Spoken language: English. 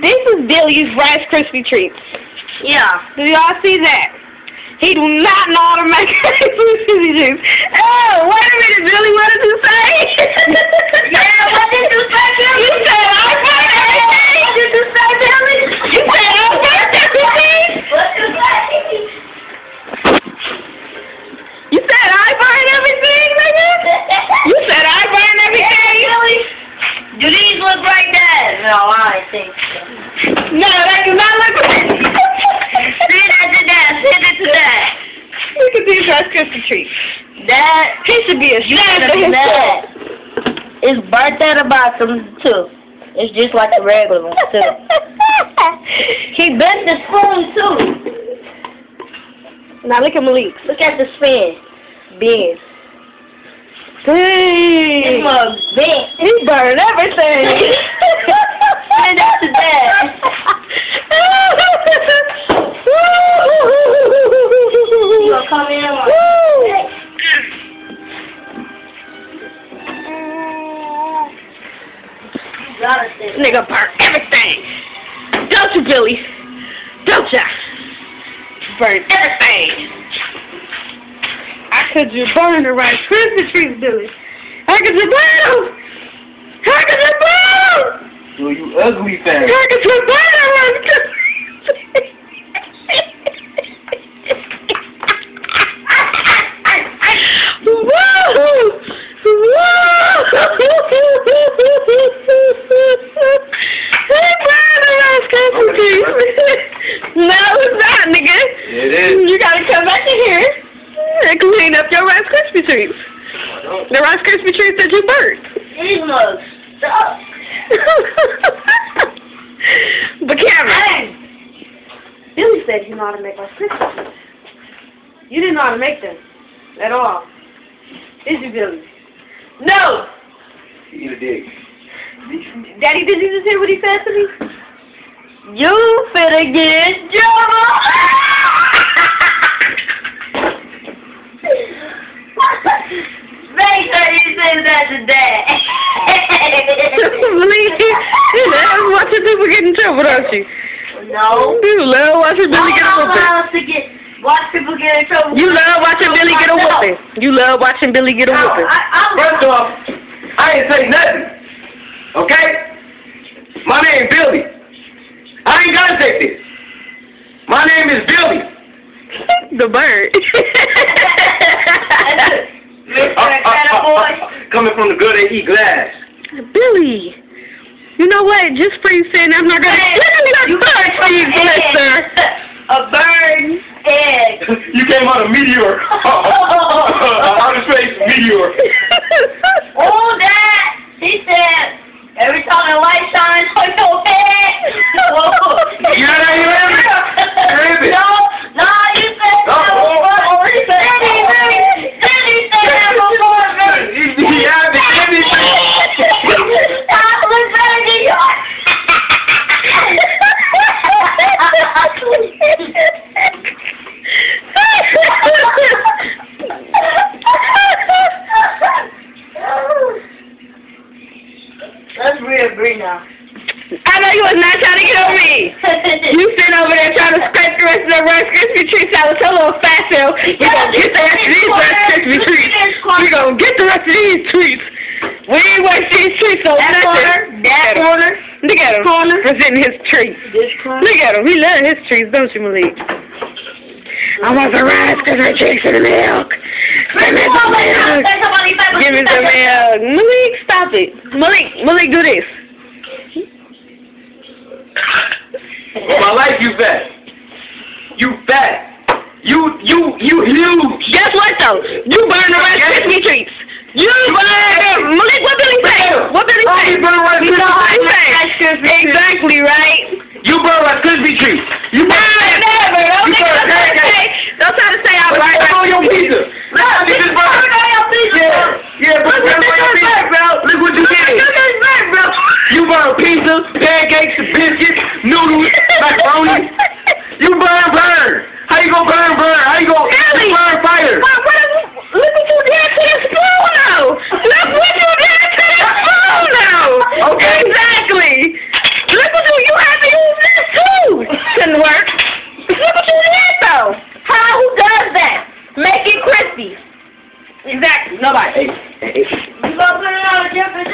This is Billy's Rice Krispie treats. Yeah. Do y'all see that? He do not know how to make Rice Krispie treats. Oh, wait a minute, Billy. What did you say? Yeah, what did you say, Billy? You said I burn everything. What did you say, Billy? You said I burn everything. What did you say? You said I burn everything, nigga. You said I burn everything. Billy, do these look like that? No, I don't think so. No, that do not look like Send it to that. Send it to that. Look at these Rice Krispie treats. That He should be ashamed of himself. that. It's burnt at the bottom too. It's just like the regular one too. He bent the spoon too. Now look at Malik. Look at the spin. Bend. Dang. This mug bent. He burned everything. Send it to that. You gonna come in on Nigga burn everything. Don't you, Billy? Don't ya? Burn everything. How could you burn the Rice Krispie treats, Billy? How could you burn them? How could you burn them? So you ugly fat. How could you burn the Rice Krispie? Woo! No, it's not, nigga. It is. You gotta come back in here and clean up your Rice Krispie treats. The Rice Krispie treats that you burnt. These mugs suck. But Cameron, Billy said you know how to make Rice Krispie treats. You didn't know how to make them at all. Did you, Billy? No! Eat a dick. Daddy, did you just hear what he said to me? You finna get in trouble. Make sure you send that to Dad. You love watching people get in trouble, don't you? No. You love watching Billy get a whooping. Watch people get in trouble. You love watching Billy get a whooping. You love watching Billy get a whooping. First off, I ain't say nothing. Okay? My name is Billy. I ain't gotta say this. My name is Billy. The bird. Coming from the good they eat glass. Billy. You know what? Just for you saying I'm not gonna You a bird's egg. You came out of meteor. Outer space meteor. Oh, Dad. He said every time the light shines on your head. You heard that? You heard me? No, you said that before. Daddy said that before. He had to give me Stop listening to you. Let's reagree now. I know you was not trying to get on me. You sitting over there trying to scrape the rest of the Rice Krispie treats out with your little fat self. We gonna get the rest of these Rice Krispie treats. We gonna get the rest of these treats. We ain't waste these treats on nothing. That corner. Look at him. Presenting his treats. This corner. Look at him. He loves his treats, don't you, Malik? I want the Rice Krispie treats and the milk. Give me some milk. Give me some milk. Malik, stop it. Malik, do this. My life, you fat. You fat. You huge. Guess what though? You burn the Rice Krispie treats. You burn. Malik, what Billy say? What Billy say? You burn Rice You know what he Krispie say? Exactly right. You burn Rice Krispie treats. You burn Never. Don't try to say I burn Rice on your pizza. This is burn on your pizza. Yeah, but look what you did. You burn pizza, pancakes, biscuits, noodles, macaroni. You burn. How you gonna burn? How you gonna burn fire? Look what you did to the spoon now. Look what you did to the spoon now. Okay. Exactly. Exactly. Nobody. Hey, hey. You gonna put it on a different